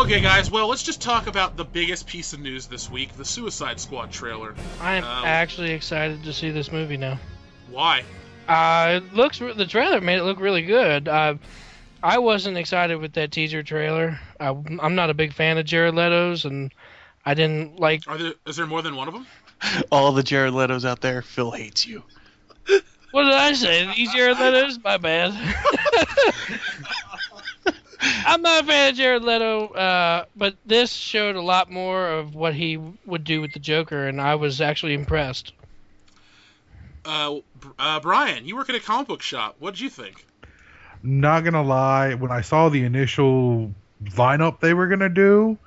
Okay, guys, well, let's just talk about the biggest piece of news this week, the Suicide Squad trailer. I am actually excited to see this movie now. Why? The trailer made it look really good. I wasn't excited with that teaser trailer. I'm not a big fan of Jared Leto's, and I didn't like... Is there more than one of them? All the Jared Letos out there, Phil hates you. What did I say? These Jared Leto's? My bad. I'm not a fan of Jared Leto, but this showed a lot more of what he would do with the Joker, and I was actually impressed. Brian, you work at a comic book shop. What did you think? Not gonna lie, when I saw the initial lineup they were gonna do,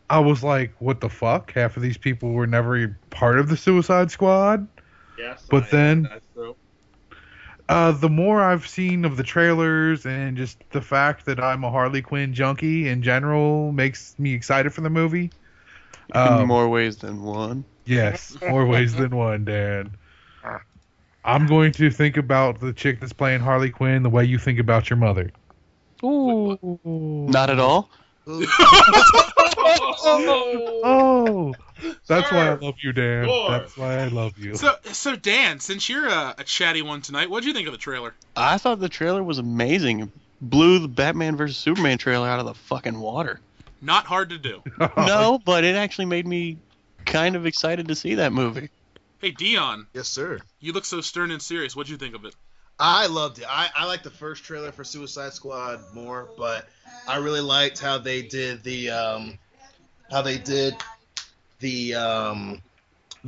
I was like, what the fuck? Half of these people were never part of the Suicide Squad. Yes. But then, that's true. The more I've seen of the trailers and just the fact that I'm a Harley Quinn junkie in general makes me excited for the movie. In more ways than one. Yes, more ways than one, Dan. I'm going to think about the chick that's playing Harley Quinn the way you think about your mother. Ooh. Not at all? Oh, that's why I love you, Dan. That's why I love you. So Dan, since you're a chatty one tonight, what did you think of the trailer? I thought the trailer was amazing. It blew the Batman vs. Superman trailer out of the fucking water. Not hard to do. No, but it actually made me kind of excited to see that movie. Hey, Dion. Yes, sir. You look so stern and serious. What'd you think of it? I loved it. I liked the first trailer for Suicide Squad more, but I really liked how they did they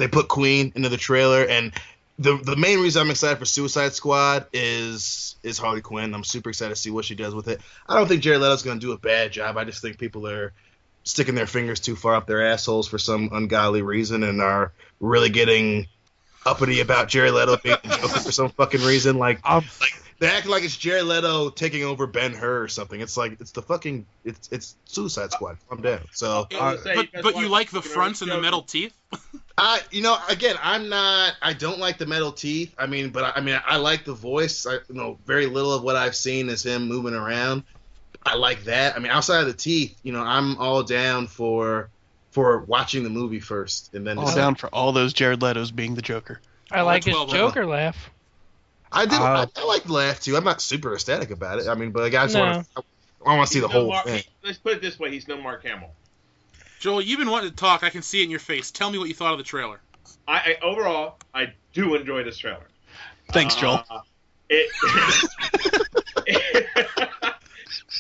put Queen into the trailer, and the main reason I'm excited for Suicide Squad is Harley Quinn. I'm super excited to see what she does with it. I don't think Jared Leto's going to do a bad job. I just think people are sticking their fingers too far up their assholes for some ungodly reason and are really getting uppity about Jared Leto being the Joker for some fucking reason. Like they're acting like it's Jared Leto taking over Ben-Hur or something. It's like it's Suicide Squad. Calm down. So, but you like the fronts and the metal teeth? I don't like the metal teeth. I like the voice. Very little of what I've seen is him moving around. I like that. I mean, outside of the teeth, I'm all down for watching the movie first, and then all down for all those Jared Letos being the Joker. I like his Joker laugh. I do. I like the laugh too. I'm not super ecstatic about it. I mean, but I just want to see the whole thing. Let's put it this way: he's no Mark Hamill. Joel, you've been wanting to talk. I can see it in your face. Tell me what you thought of the trailer. Overall, I do enjoy this trailer. Thanks, Joel.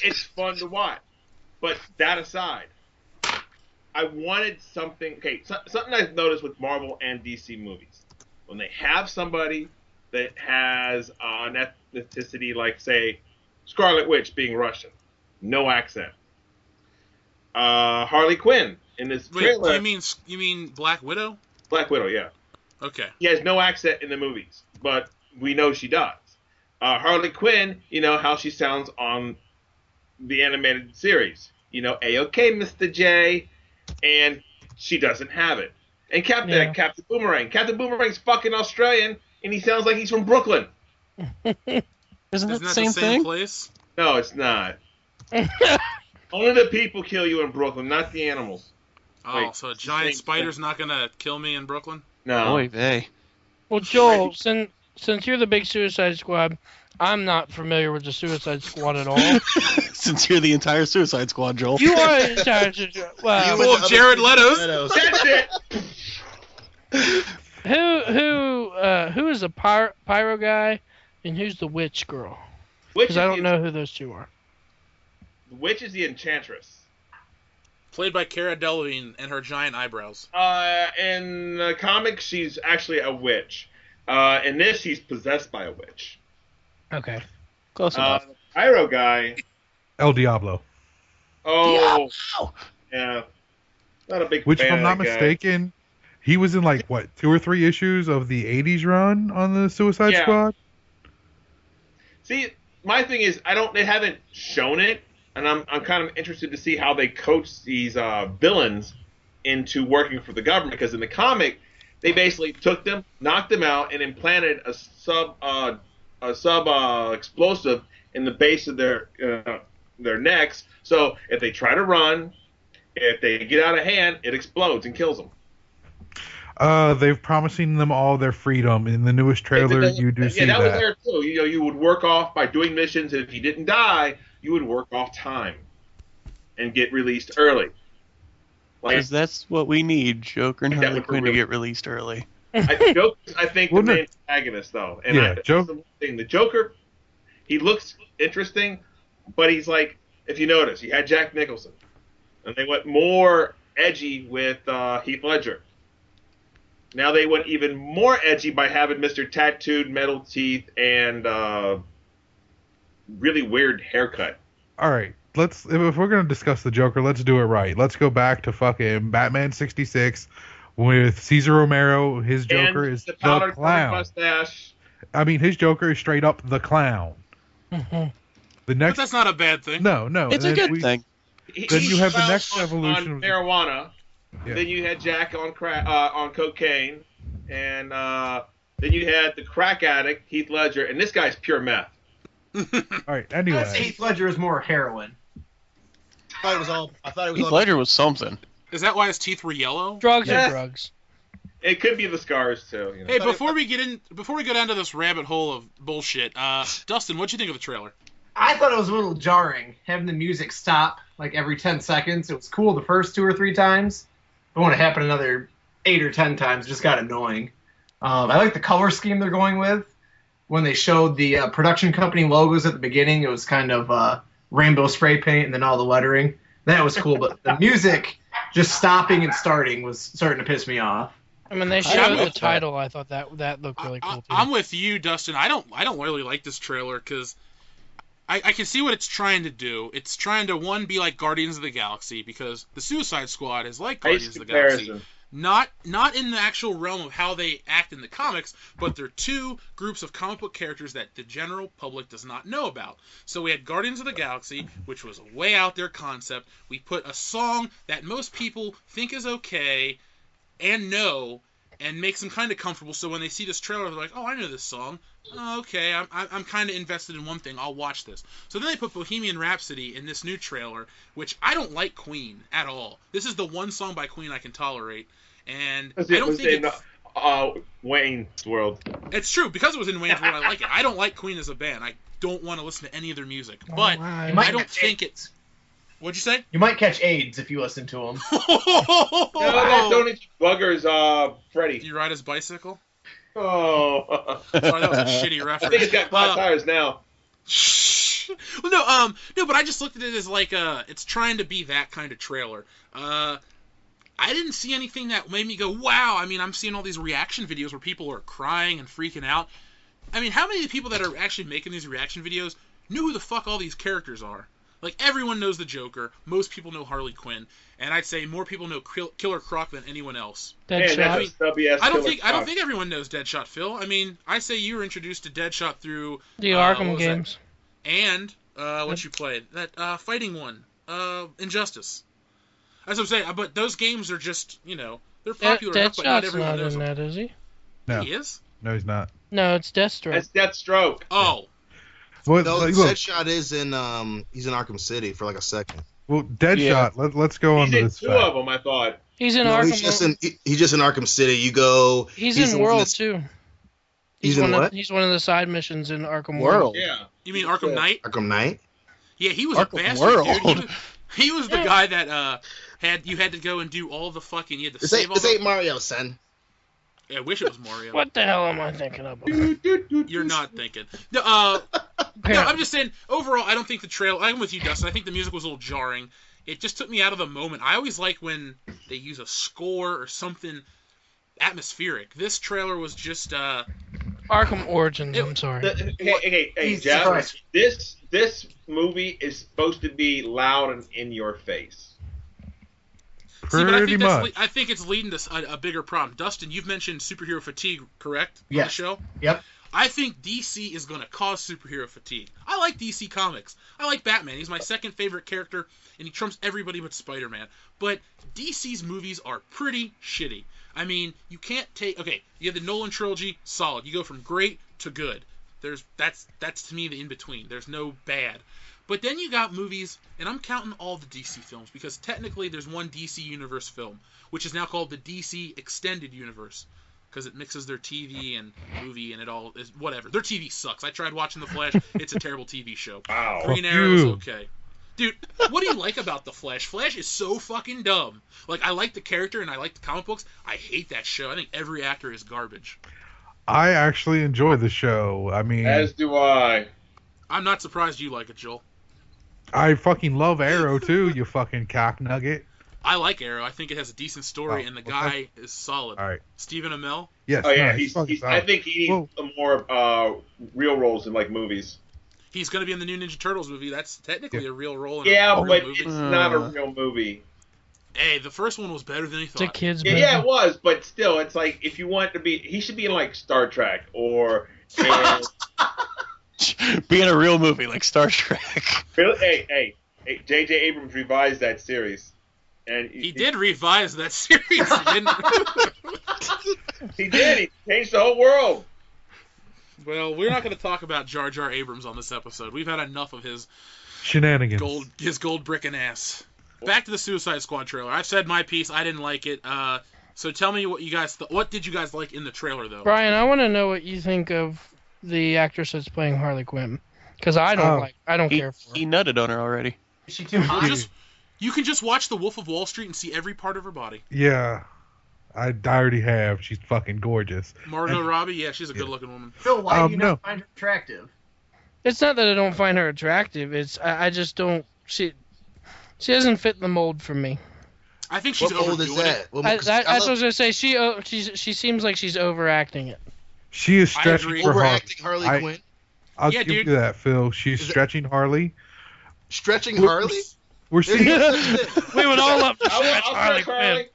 It's fun to watch. But that aside, I wanted something. Okay, something I've noticed with Marvel and DC movies, when they have somebody that has an ethnicity like, say, Scarlet Witch being Russian, no accent. Harley Quinn in this trailer. You mean Black Widow? Black Widow, yeah. Okay. He has no accent in the movies, but we know she does. Harley Quinn, how she sounds on the animated series. A-OK, Mr. J, and she doesn't have it. And Captain Boomerang. Captain Boomerang's fucking Australian, and he sounds like he's from Brooklyn. Isn't that the same thing? Place? No, it's not. Only the people kill you in Brooklyn, not the animals. Oh, so a giant spider's not going to kill me in Brooklyn? No. Boy, they. Well, Joel, since you're the big Suicide Squad, I'm not familiar with the Suicide Squad at all. Since you're the entire Suicide Squad, Joel. You are the entire Suicide Squad. Well, full of Jared Leto's. That's it! Who is the pyro guy, and who's the witch girl? Because I don't know who those two are. The witch is the Enchantress. Played by Cara Delevingne and her giant eyebrows. In the comics, she's actually a witch. In this, she's possessed by a witch. Okay. Close enough. Pyro guy. El Diablo. Oh. Yeah. Not a big Which, fan if I'm not of that guy. mistaken, he was in 2 or 3 issues of the 80s run on the Suicide Squad? See, my thing is, they haven't shown it, and I'm kind of interested to see how they coach these villains into working for the government, because in the comic, they basically took them, knocked them out, and implanted a sub explosive in the base of their their necks. So if they try to run, if they get out of hand, it explodes and kills them. They're promising them all their freedom. In the newest trailer, you do see that was that. there too. You would work off by doing missions, and if you didn't die, you would work off time and get released early. Because that's what we need, Joker and Like that Harley would Quinn to really- get released early. Joker's, I think, Well, the no- main antagonist, though. And Yeah, that's the one thing. The Joker, he looks interesting, but he's like, if you notice, you had Jack Nicholson, and they went more edgy with Heath Ledger. Now they went even more edgy by having Mr. Tattooed, metal teeth, and really weird haircut. All right, if we're gonna discuss the Joker, let's do it right. Let's go back to fucking Batman '66 with Cesar Romero. His Joker and is the the powdered clown. mustache. I mean, his Joker is straight up the clown. The But next, that's not a bad thing. no, It's a and then good thing. Then you have the Well, next evolution on of- marijuana. Yeah. Then you had Jack on crack, on cocaine, and then you had the crack addict Heath Ledger, and this guy's pure meth. All right. I'd say Anyway, Heath Ledger is more heroin. I thought it was Heath all. Ledger was something. Is that why his teeth were yellow? Drugs Yeah. are drugs. It could be the scars too. You know? Hey, before we go down to this rabbit hole of bullshit, Dustin, what'd you think of the trailer? I thought it was a little jarring having the music stop like every 10 seconds. It was cool the first 2 or 3 times, but when it happened another 8 or 10 times, it just got annoying. I like the color scheme they're going with. When they showed the production company logos at the beginning, it was kind of rainbow spray paint and then all the lettering. That was cool, but the music just stopping and starting was starting to piss me off. I mean, they I'm showed with the that. title. I thought that looked really cool too. I'm with you, Dustin. I don't really like this trailer because I can see what it's trying to do. It's trying to, one, be like Guardians of the Galaxy, because the Suicide Squad is like Nice Guardians of the Galaxy. comparison. Not in the actual realm of how they act in the comics, but they're two groups of comic book characters that the general public does not know about. So we had Guardians of the Galaxy, which was a way out there concept. We put a song that most people think is okay and know, and makes them kind of comfortable. So when they see this trailer, they're like, "Oh, I know this song. Oh, okay, I'm kind of invested in one thing. I'll watch this." So then they put Bohemian Rhapsody in this new trailer, which I don't like Queen at all. This is the one song by Queen I can tolerate, and I don't think Wayne's World. it's true because it was in Wayne's World. I like it. I don't like Queen as a band. I don't want to listen to any of their music, but Why? You might I don't catch think AIDS. it's. What'd you say? You might catch AIDS if you listen to them. No, that's only buggers, Freddy. Do you ride his bicycle? Oh. Sorry, that was a shitty I reference. think it's got flat tires now. Well, no, but I just looked at it as like it's trying to be that kind of trailer. I didn't see anything that made me go, wow. I mean, I'm seeing all these reaction videos where people are crying and freaking out. I mean, how many of the people that are actually making these reaction videos knew who the fuck all these characters are? Like, everyone knows the Joker. Most people know Harley Quinn, and I'd say more people know Killer Croc than anyone else. Man, Deadshot. that's a stubby ass I don't killer think everyone knows Deadshot, Phil. I mean, I say you were introduced to Deadshot through The what Arkham was that? games. And what you played, that fighting one, Injustice. That's what I'm saying. But those games are just, they're popular enough, but not Deadshot's everyone not knows in them. that, is he? No. He is? No, he's not. No, it's Deathstroke. That's Deathstroke. Oh, Well, No, look, Deadshot is in he's in Arkham City for like a second. well, Deadshot. Yeah. Let's go on He's to in this 2 fact. of them, I thought. He's in No, Arkham. he's just in Arkham City. You go. He's the in one World that's- too. He's in what? He's one of the side missions in Arkham World. World. Yeah. you mean Arkham Knight? Arkham Knight. Yeah, he was Arkham a bastard, World. dude. He was the guy that you had to go and do all the fucking. You had to This save ain't, all this the. ain't Mario, son. Yeah, I wish it was Mario. What the hell am I thinking of? You're not thinking. No, no, I'm just saying. Overall, I don't think the trailer. I'm with you, Dustin. I think the music was a little jarring. It just took me out of the moment. I always like when they use a score or something atmospheric. This trailer was just. Arkham Origins. I'm sorry. Hey, He's Jeff. surprised. This movie is supposed to be loud and in your face. See, but Pretty much. I think it's leading to a bigger problem. Dustin, you've mentioned superhero fatigue, correct? On Yes. the show? Yep. I think DC is going to cause superhero fatigue. I like DC Comics. I like Batman. He's my second favorite character, and he trumps everybody but Spider-Man. But DC's movies are pretty shitty. I mean, you can't take... Okay, you have the Nolan trilogy, solid. You go from great to good. That's to me the in-between. There's no bad. But then you got movies, and I'm counting all the DC films because technically there's one DC Universe film, which is now called the DC Extended Universe because it mixes their TV and movie and it all is whatever. Their TV sucks. I tried watching The Flash. It's a terrible TV show. Wow. Green Arrow's okay. Dude, what do you like about The Flash? Flash is so fucking dumb. Like, I like the character and I like the comic books. I hate that show. I think every actor is garbage. I actually enjoy the show. I mean, As do I. I'm not surprised you like it, Joel. I fucking love Arrow too, you fucking cock nugget. I like Arrow. I think it has a decent story, Oh, and the okay. guy is solid. All right. Stephen Amell? Yes. Oh yeah, no, he's fucking I solid. think he needs Well- some more real roles in like movies. He's going to be in the new Ninja Turtles movie. That's technically a real role in Yeah, a real but movie. it's not a real movie. Hey, the first one was better than he It's a thought. kid's Yeah, movie. yeah, it was, but still, it's like if you want to be, he should be in like Star Trek or. And, Be in a real movie like Star Trek. hey, J.J. Abrams revised that series, and He did revise that series, didn't he? He did. He changed the whole world. Well, we're not going to talk about Jar Jar Abrams on this episode. We've had enough of his Shenanigans. gold brick and ass. Back to the Suicide Squad trailer. I've said my piece. I didn't like it. So tell me what you guys what did you guys like in the trailer though? Brian, I want to know what you think of the actress that's playing Harley Quinn, because I don't care for He her. nutted on her already. Is she too hot? You can just watch The Wolf of Wall Street and see every part of her body. Yeah. I already have. She's fucking gorgeous. Margot Robbie, yeah, she's a good-looking woman. Phil, why do you no. not find her attractive? It's not that I don't find her attractive. It's I just don't. She doesn't fit the mold for me. I think she's What old is overdoing it. that? Well, That's 'cause what I I love was gonna say. She seems like she's overacting it. She is I stretching agree. for Harley. overacting Harley I- Quinn. I'll Yeah, give dude. you that, Phil. She's Is it- stretching Harley. Stretching We're- Harley? We're There's seeing. no such thing. We would all love to I'll stretch Harley stretch Quinn.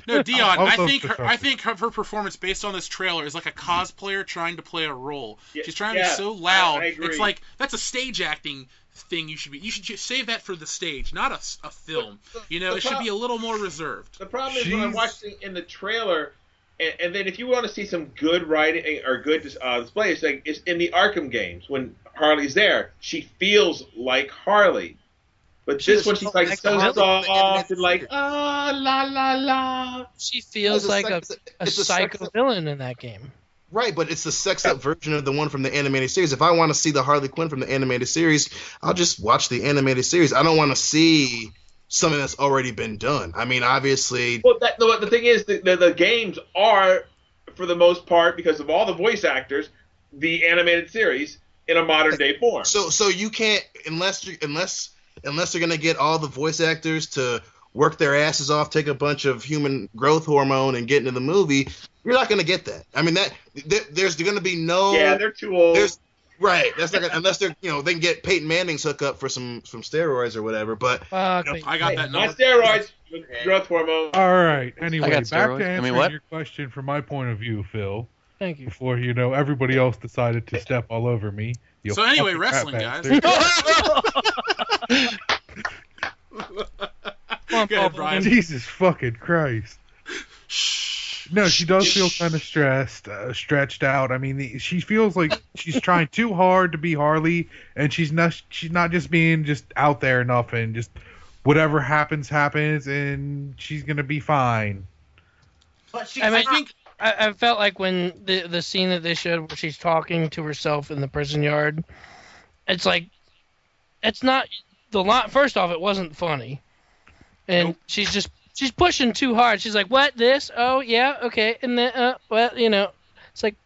No, Dion, I'll I vote think for I think her performance based on this trailer is like a cosplayer trying to play a role. Yeah, She's trying to yeah, be so loud. I agree. It's like that's a stage acting thing. You should just save that for the stage, not a film. You know, the it should prob- be a little more reserved. The problem is when I'm She's- watching in the trailer, and then if you want to see some good writing or good display, it's in the Arkham games when Harley's there. She feels like Harley. But She this one, doesn't she's feel like like so Harley in the soft animated and like, series. la la la. She feels like a it's a psycho sex- villain in that game. Right, but it's the sex up version of the one from the animated series. If I want to see the Harley Quinn from the animated series, I'll just watch the animated series. I don't want to see something that's already been done. I mean, obviously, Well, the thing is, the games are, for the most part, because of all the voice actors, the animated series in a modern day form. so you can't unless they're gonna get all the voice actors to work their asses off, take a bunch of human growth hormone, and get into the movie. You're not gonna get that. I mean, there's gonna be no. Yeah, they're too old. Right. That's not gonna, unless they're they can get Peyton Manning's hook up for some steroids or whatever. But Fuck Yep, me. I got that number. Not steroids, growth hormone. All right. Anyway, I got back to steroids. I answering mean, what? your question from my point of view, Phil. Thank you. Before everybody else decided to step all over me. You So anyway, fucking wrestling, rat guys. bastard. Come on, Go ahead, Paul Brian. Jesus fucking Christ. No, she does feel kind of stretched out. I mean, she feels like she's trying too hard to be Harley, and she's not just being just out there enough, and just whatever happens, and she's gonna be fine. But she, I mean, I think I felt like when the scene that they showed where she's talking to herself in the prison yard, it's like, it's not the lot. First off, it wasn't funny, and Nope. she's pushing too hard. She's like, "What? This? Oh yeah, okay." And then, well, it's like,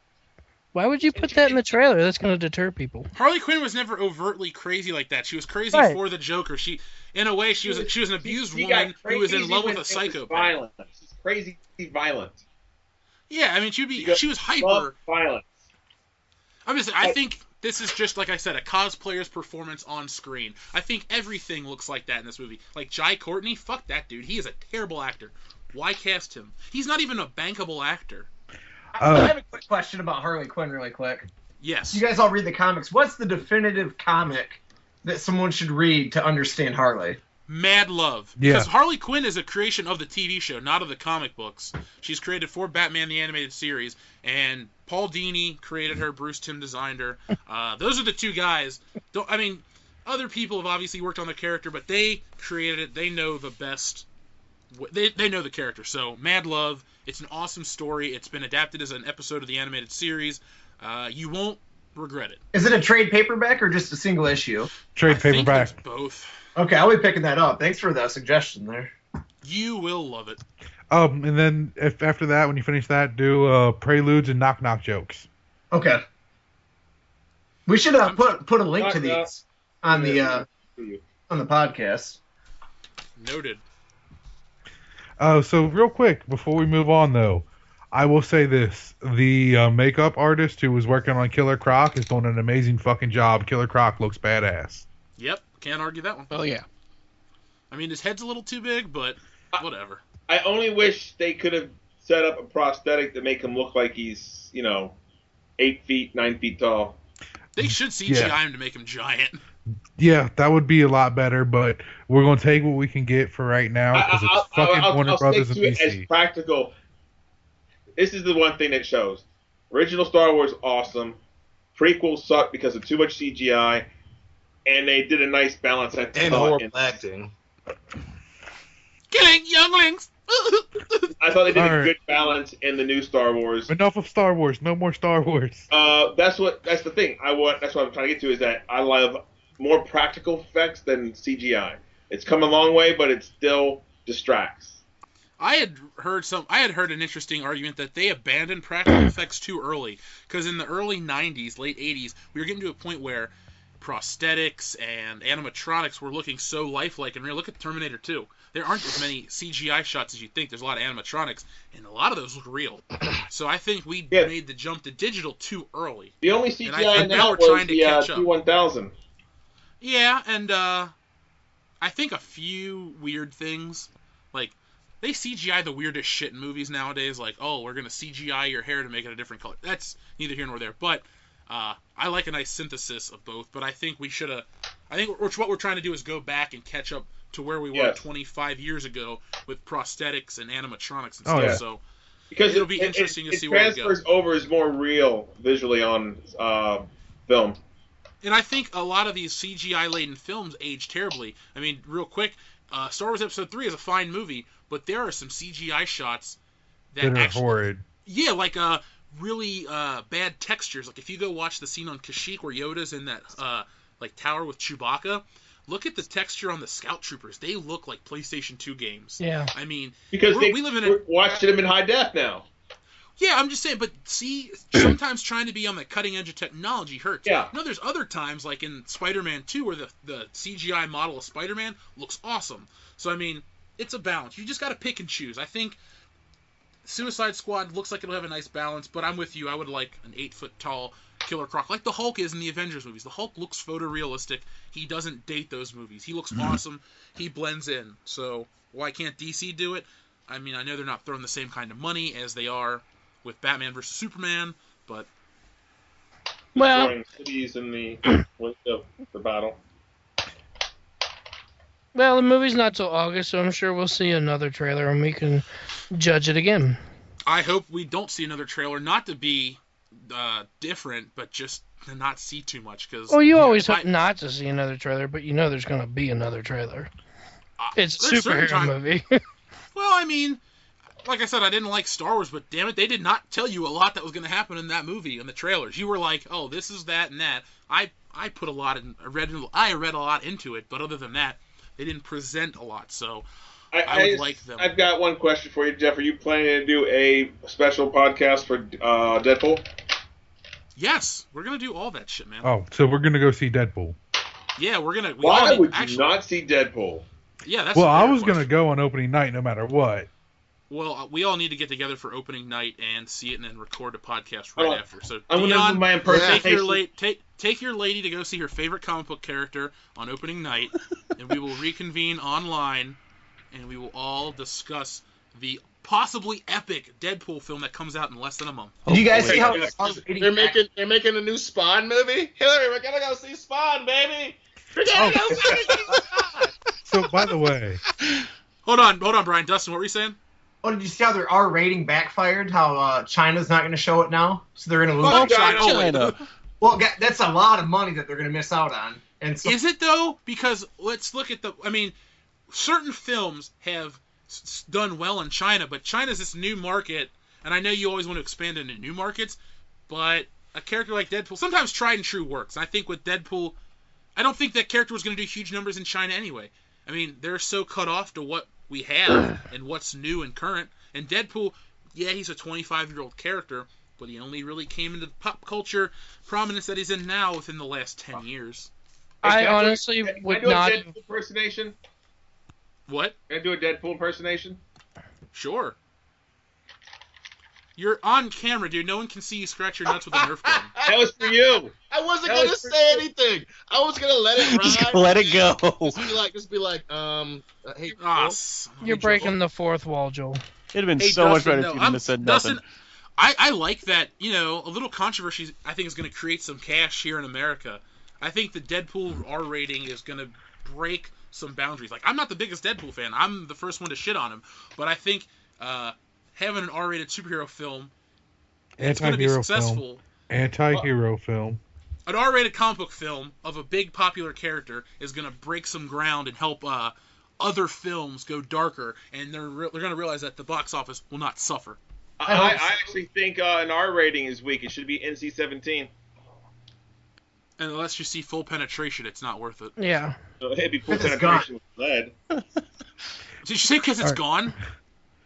why would you put that in the trailer? That's going to deter people. Harley Quinn was never overtly crazy like that. She was crazy Right. for the Joker. In a way, she was an abused She got woman who was in crazy love when with a it was psychopath. Violent. She's crazy violent. Yeah, I mean, she was Love hyper. violence. I think this is just, like I said, a cosplayer's performance on screen. I think everything looks like that in this movie. Like Jai Courtney, fuck that dude. He is a terrible actor. Why cast him? He's not even a bankable actor. I have a quick question about Harley Quinn, really quick. Yes. You guys all read the comics. What's the definitive comic that someone should read to understand Harley? Mad Love. Yeah. Because Harley Quinn is a creation of the TV show, not of the comic books. She's created for Batman the Animated Series, and Paul Dini created her, Bruce Timm designed her. Those are the two guys. other people have obviously worked on the character, but they created it. They know the best. They know the character. So Mad Love, it's an awesome story. It's been adapted as an episode of the animated series. You won't regret it. Is it a trade paperback or just a single issue? Trade I think paperback. it's both. Okay, I'll be picking that up. Thanks for that suggestion there. You will love it. And then if after that, when you finish that, do preludes and knock knock jokes. Okay. We should put a link to these on the podcast. Noted. So real quick before we move on though, I will say this: the makeup artist who was working on Killer Croc is doing an amazing fucking job. Killer Croc looks badass. Yep, can't argue that one. Oh yeah. I mean, his head's a little too big, but whatever. I only wish they could have set up a prosthetic to make him look like he's, 8 feet, 9 feet tall. They should CGI him to make him giant. Yeah, that would be a lot better, but we're going to take what we can get for right now because it's fucking Warner Brothers and stick to it DC. as practical. This is the one thing that shows. Original Star Wars, awesome. Prequels suck because of too much CGI, and they did a nice balance. And horrible acting. Killing younglings! I thought they did All a right. good balance in the new Star Wars. Enough of Star Wars. No more Star Wars. That's the thing. That's what I'm trying to get to is that I love more practical effects than CGI. It's come a long way, but it still distracts. I had heard an interesting argument that they abandoned practical effects too early, because in the early 90s, late 80s, we were getting to a point where prosthetics and animatronics were looking so lifelike and real. Look at Terminator 2. There aren't as many CGI shots as you think. There's a lot of animatronics, and a lot of those look real. So I think we made the jump to digital too early. The only And CGI in now that we're was trying to the catch up. T-1000. Yeah, and I think a few weird things, like they CGI the weirdest shit in movies nowadays. Like, oh, we're gonna CGI your hair to make it a different color. That's neither here nor there. But I like a nice synthesis of both. But I think we should have. I think what we're trying to do is go back and catch up to where we were 25 years ago with prosthetics and animatronics and stuff. yeah. So Because it'll be interesting to see where we go. It transfers over is more real visually on film. And I think a lot of these CGI-laden films age terribly. I mean, real quick, Star Wars Episode 3 is a fine movie, but there are some CGI shots that That are actually... horrid. Yeah, like really bad textures. Like if you go watch the scene on Kashyyyk where Yoda's in that tower with Chewbacca, look at the texture on the Scout Troopers. They look like PlayStation 2 games. Yeah. I mean, Because we live in a... we're watching them in high def now. Yeah, I'm just saying, but see, sometimes trying to be on the cutting edge of technology hurts. Yeah. You know, there's other times, like in Spider-Man 2, where the CGI model of Spider-Man looks awesome. So, I mean, it's a balance. You just got to pick and choose. I think Suicide Squad looks like it'll have a nice balance, but I'm with you. I would like an 8-foot-tall Killer Croc, like the Hulk is in the Avengers movies. The Hulk looks photorealistic. He doesn't date those movies. He looks awesome. He blends in. So, why can't DC do it? I mean, I know they're not throwing the same kind of money as they are with Batman vs. Superman, but... Well, Destroying cities in the battle. well, the movie's not till August, so I'm sure we'll see another trailer and we can judge it again. I hope we don't see another trailer, not to be different, but just to not see too much. Cause, Well, you always hope not to see another trailer, but you know there's going to be another trailer. It's a there's certain superhero movie. Well, I mean, like I said, I didn't like Star Wars, but damn it, they did not tell you a lot that was going to happen in that movie in the trailers. You were like, oh, this is that and that. I put a lot in, I read a lot into it, but other than that, they didn't present a lot, so I would like them. I've got one question for you, Jeff. Are you planning to do a special podcast for Deadpool? Yes, we're going to do all that shit, man. Oh, so we're gonna go see Deadpool. Yeah, we're going to... Why would you not see Deadpool? Yeah, that's Well, a I fair was question. gonna go on opening night no matter what. Well, we all need to get together for opening night and see it and then record a podcast right after. So, I'm going to Dion, do my impersonation. take your lady to go see her favorite comic book character on opening night, and we will reconvene online, and we will all discuss the possibly epic Deadpool film that comes out in less than a month. Did you guys see how They're making a new Spawn movie? Hillary, we're gonna go see Spawn, baby! We're gonna go see Spawn! So, by the way, Hold on, Brian. Dustin, what were you saying? Oh, did you see how their R rating backfired? How China's not going to show it now, so they're going to lose. Fuck Oh, China. China. China. Well, that's a lot of money that they're going to miss out on And so, Is it though? Because let's look at certain films have done well in China, but China's this new market, and I know you always want to expand into new markets, but a character like Deadpool, sometimes tried and true works. And I think with Deadpool, I don't think that character was going to do huge numbers in China anyway. I mean, they're so cut off to what we have and what's new and current. And Deadpool, yeah, he's a 25-year-old character, but he only really came into the pop culture prominence that he's in now within the last 10 years. I honestly would not. Can I do a Deadpool impersonation? What? Can I do a Deadpool impersonation? Sure. You're on camera, dude. No one can see you scratch your nuts with a Nerf gun. That was for you. I wasn't going to say anything. I was going to let it ride. Just let it go. Just be like, hey, You're breaking the fourth wall, Joel. It'd have been Hey, so much Dustin, better if no, you didn't have said nothing. Dustin, I like that, a little controversy I think is going to create some cash here in America. I think the Deadpool R rating is going to break some boundaries. Like, I'm not the biggest Deadpool fan. I'm the first one to shit on him. But I think having an R-rated superhero film is going to be successful. Anti-hero film. An R-rated comic book film of a big popular character is going to break some ground and help other films go darker. And they're going to realize that the box office will not suffer. I actually think an R rating is weak. It should be NC-17. And unless you see full penetration, it's not worth it. Yeah. So it'd be full penetration with lead. Did you say because it's gone?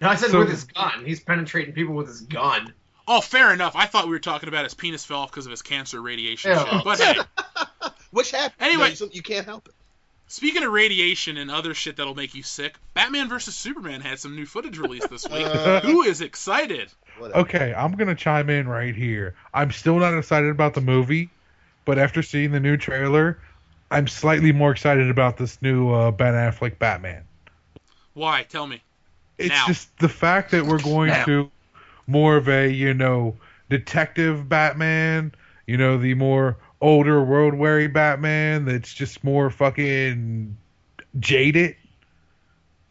No, I said with his gun. He's penetrating people with his gun. Oh, fair enough. I thought we were talking about his penis fell off because of his cancer radiation shit. But hey. Which happened. Anyway. You can't help it. Speaking of radiation and other shit that'll make you sick, Batman vs. Superman had some new footage released this week. Who is excited? Whatever. Okay, I'm going to chime in right here. I'm still not excited about the movie, but after seeing the new trailer, I'm slightly more excited about this new Ben Affleck Batman. Why? Tell me. It's Now. just the fact that we're going to more of a, detective Batman, the more older world-weary Batman that's just more fucking jaded.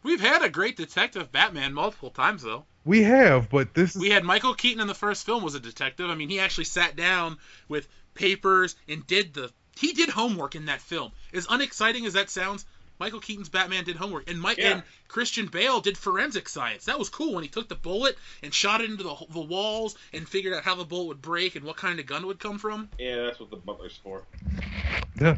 We've had a great detective Batman multiple times, though. We have, but this is... We had Michael Keaton in the first film was a detective. I mean, he actually sat down with papers and he did homework in that film. As unexciting as that sounds, Michael Keaton's Batman did homework. And Christian Bale did forensic science. That was cool when he took the bullet and shot it into the walls and figured out how the bullet would break and what kind of gun it would come from. Yeah, that's what the butler's for. Yeah.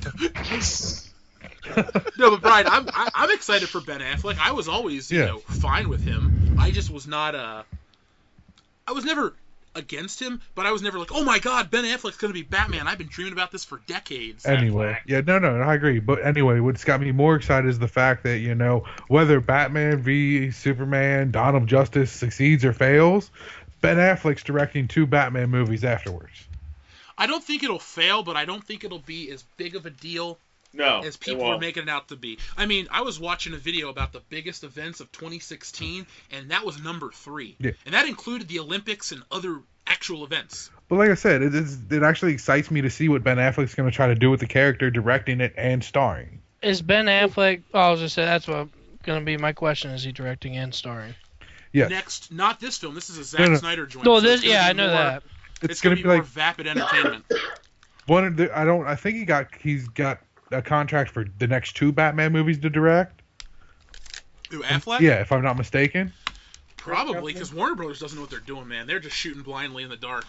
No, but Brian, I'm excited for Ben Affleck. I was always, fine with him. I just was not I was never against him, but I was never like, oh my god, Ben Affleck's gonna be Batman. I've been dreaming about this for decades. Anyway, no, I agree. But anyway, what's got me more excited is the fact that, whether Batman v Superman, Dawn of Justice succeeds or fails, Ben Affleck's directing 2 Batman movies afterwards. I don't think it'll fail, but I don't think it'll be as big of a deal as people are making it out to be. I mean, I was watching a video about the biggest events of 2016, and that was number 3. Yeah. And that included the Olympics and other actual events. But like I said, it actually excites me to see what Ben Affleck's going to try to do with the character, directing it and starring. Is Ben Affleck... Oh, I was going to say, that's what going to be my question. Is he directing and starring? Yes. Next, not this film. This is a Zack Snyder joint. No, so I know that. It's going to be more vapid entertainment. I think he's got a contract for the next 2 Batman movies to direct. Who, Affleck? Yeah, if I'm not mistaken. Probably, because Warner Brothers doesn't know what they're doing, man. They're just shooting blindly in the dark.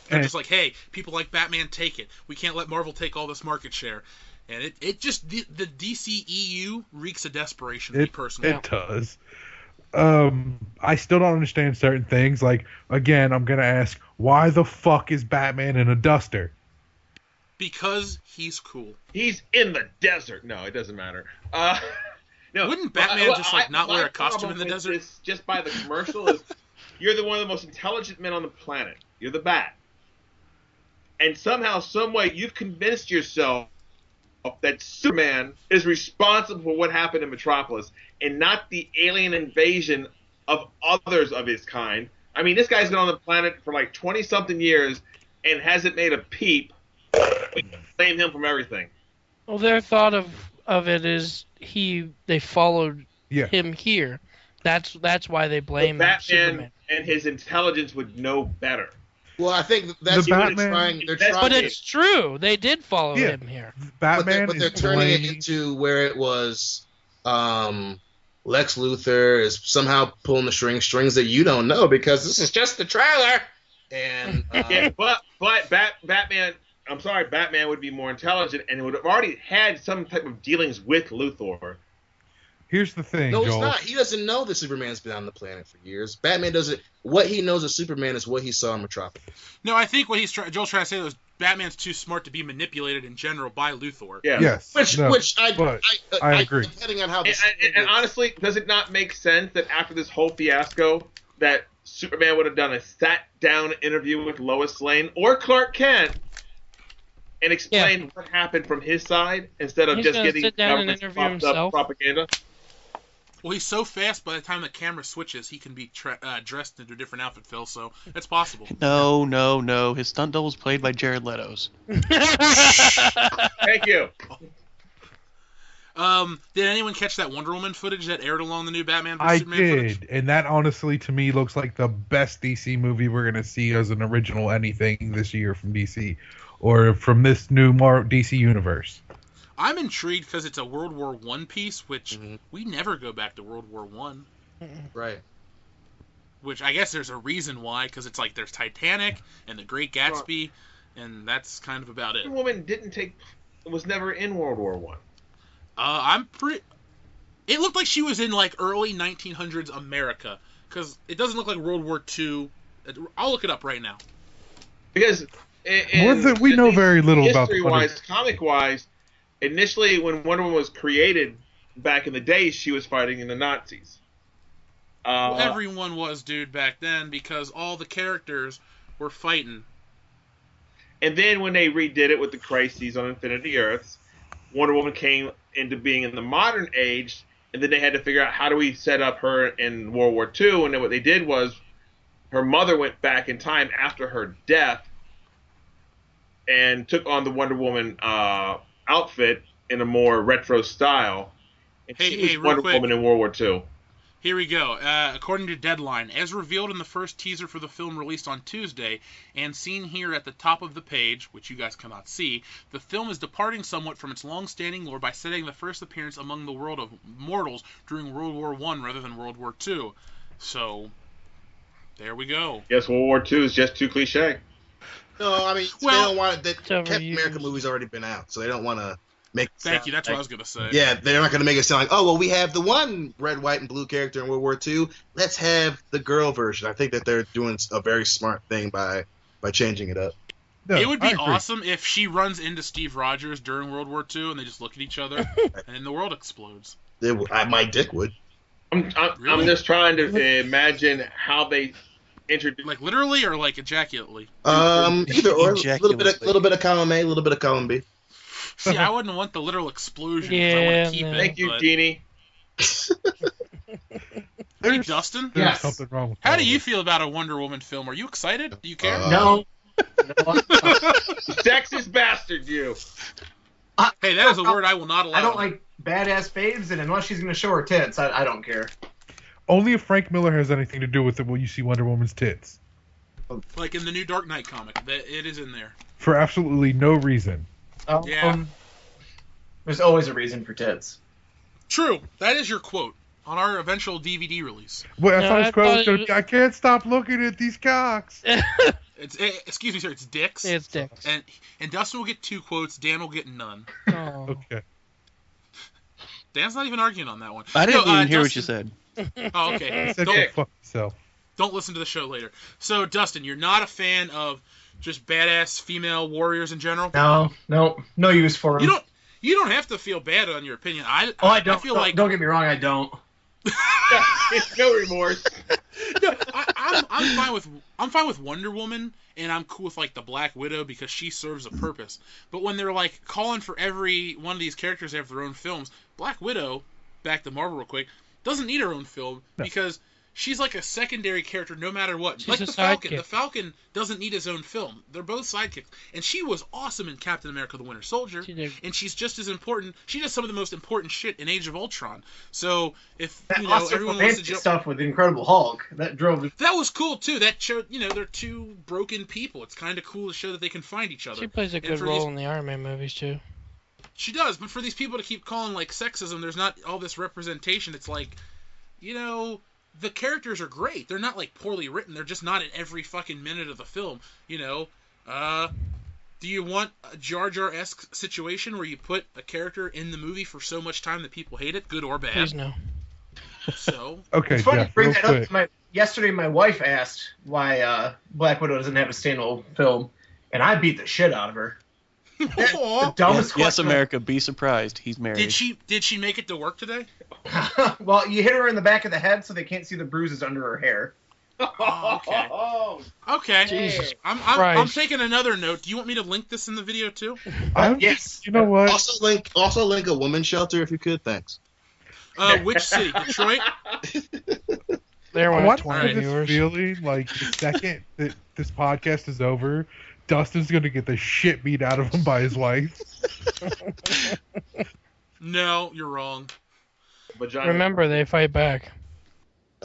They're just like, hey, people like Batman, take it. We can't let Marvel take all this market share. And it just, the DCEU reeks of desperation, me personally. It does. I still don't understand certain things. Like, again, I'm going to ask, why the fuck is Batman in a duster? Because he's cool. He's in the desert. No, it doesn't matter. No. Wouldn't Batman not wear a costume in the desert? Just by the commercial is you're one of the most intelligent men on the planet. You're the Bat. And somehow, some way, you've convinced yourself that Superman is responsible for what happened in Metropolis and not the alien invasion of others of his kind. I mean, this guy's been on the planet for like 20-something years and hasn't made a peep. We blame him from everything. Well, their thought of it is they followed him here. That's why they blame Batman Superman. and his intelligence would know better. Well, I think that's The what Batman- they're trying. They're But trying. But to, it's true. They did follow Yeah. him here. Batman but they're is turning it blaming- into where it was. Lex Luthor is somehow pulling the strings that you don't know because this is just the trailer. And Yeah, but Batman. I'm sorry, Batman would be more intelligent and would have already had some type of dealings with Luthor. Here's the thing, no, it's Joel. not. He doesn't know that Superman's been on the planet for years. Batman doesn't. What he knows of Superman is what he saw in Metropolis. No, I think what Joel's trying to say is Batman's too smart to be manipulated in general by Luthor. Yeah. Yes. Which but I agree. Depending on how And honestly, does it not make sense that after this whole fiasco, that Superman would have done a sat-down interview with Lois Lane or Clark Kent and explained what happened from his side instead of He's just gonna getting sit down and government interview propped up himself? propaganda? Well, he's so fast. By the time the camera switches, he can be dressed into a different outfit, Phil. So it's possible. No. His stunt double's played by Jared Leto's. Thank you. Did anyone catch that Wonder Woman footage that aired along the new Batman vs I Superman did, footage? and that honestly to me looks like the best DC movie we're gonna see as an original anything this year from DC, or from this new DC universe. I'm intrigued because it's a World War I piece, which we never go back to World War I. Right. Which I guess there's a reason why, because it's like there's Titanic and The Great Gatsby, and that's kind of about it. Wonder Woman was never in World War One. It looked like she was in like early 1900s America, because it doesn't look like World War II. I'll look it up right now. Because We know very little about the history-wise, comic-wise. Initially, when Wonder Woman was created back in the day, she was fighting in the Nazis. Well, everyone was, dude, back then, because all the characters were fighting. And then when they redid it with the Crises on Infinity Earths, Wonder Woman came into being in the modern age, and then they had to figure out how do we set up her in World War II, and then what they did was her mother went back in time after her death and took on the Wonder Woman outfit in a more retro style. And she was real Wonder quick. Woman in World War II. Here we go. According to Deadline, as revealed in the first teaser for the film released on Tuesday, and seen here at the top of the page, which you guys cannot see, the film is departing somewhat from its long-standing lore by setting the first appearance among the world of mortals during World War I rather than World War II. So, there we go. Yes, World War II is just too cliche. No, I mean they Well, don't want it. it's Captain overused. America movie's already been out, so they don't want to make. Thank you, that's what I was going to say. Yeah, they're not going to make it sound like, oh well, we have the one red, white, and blue character in World War II. Let's have the girl version. I think that they're doing a very smart thing by changing it up. No, It would I be agree. awesome if she runs into Steve Rogers during World War II and they just look at each other and then the world explodes. My dick would. I'm Really? just trying to imagine how they introduce. Like literally or like ejaculately? Either or, a Ejaculately. little bit of column A, a little bit of column B. See, I wouldn't want the literal explosion. 'Cause I Yeah, want to keep no. it. Thank you, but- Jeannie. Hey, Dustin, There's Yes. something wrong with how all do of you it. feel about a Wonder Woman film? Are you excited? Do you care? No. Sexist bastard, you. Hey, that is a word I will not allow. I don't like badass babes, and unless she's gonna show her tits, I don't care. Only if Frank Miller has anything to do with it will you see Wonder Woman's tits. Like in the new Dark Knight comic, that it is in there. For absolutely no reason. Yeah. There's always a reason for tits. True. That is your quote on our eventual DVD release. Well, I No, thought I his quote was thought gonna it be, I can't stop looking at these cocks. Excuse me, sir. It's dicks. It's dicks. And Dustin will get 2 quotes. Dan will get none. Oh. Okay. Dan's not even arguing on that one. I didn't No, even hear what you Dustin- said. Oh, okay. I said, Don't, go fuck yourself. don't listen to the show later. So, Dustin, you're not a fan of just badass female warriors in general? No use for them. You don't have to feel bad on your opinion. I don't. I feel like Don't get me wrong, I don't. It's no remorse. no, I'm fine with Wonder Woman, and I'm cool with like the Black Widow because she serves a purpose. But when they're like calling for every one of these characters to have their own films, Black Widow, back to Marvel real quick, doesn't need her own film because she's like a secondary character no matter what. She's like a the Falcon. sidekick. The Falcon doesn't need his own film. They're both sidekicks. And she was awesome in Captain America the Winter Soldier. She did. And she's just as important. She does some of the most important shit in Age of Ultron. So if That everyone wants to jump, stuff with Incredible Hulk that drove. that was cool too. That showed they're two broken people. It's kind of cool to show that they can find each other. She plays a And good for role these- in the Iron Man movies too. She does, but for these people to keep calling like sexism, there's not all this representation. It's like, the characters are great. They're not like poorly written. They're just not in every fucking minute of the film. Do you want a Jar Jar-esque situation where you put a character in the movie for so much time that people hate it, good or bad? Please no. So Okay, It's funny Jeff, to bring real that quick. up. Yesterday, my wife asked why Black Widow doesn't have a standalone film, and I beat the shit out of her. The dumbest Yes, question. America, be surprised. He's married. did she make it to work today? Well, you hit her in the back of the head so they can't see the bruises under her hair. Oh, okay. Jesus I'm Christ. taking another note. Do you want me to link this in the video too? Yes. You know what? Also link a women's shelter if you could. Thanks. Which city? Detroit? There I went want 20 this viewers. feeling like the second that this podcast is over, Dustin's gonna get the shit beat out of him by his wife. No, you're wrong. Vagina. Remember, they fight back.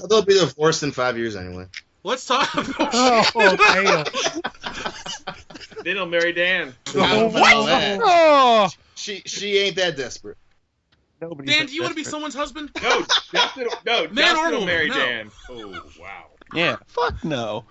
They'll be divorced in 5 years anyway. Let's talk about Oh, damn. Then he'll marry Dan. Oh, man. Oh! She ain't that desperate. Nobody's Dan, that do you want to be desperate. someone's husband? No, Dustin Man or will woman, marry no. Dan. Oh, wow. Yeah, fuck no.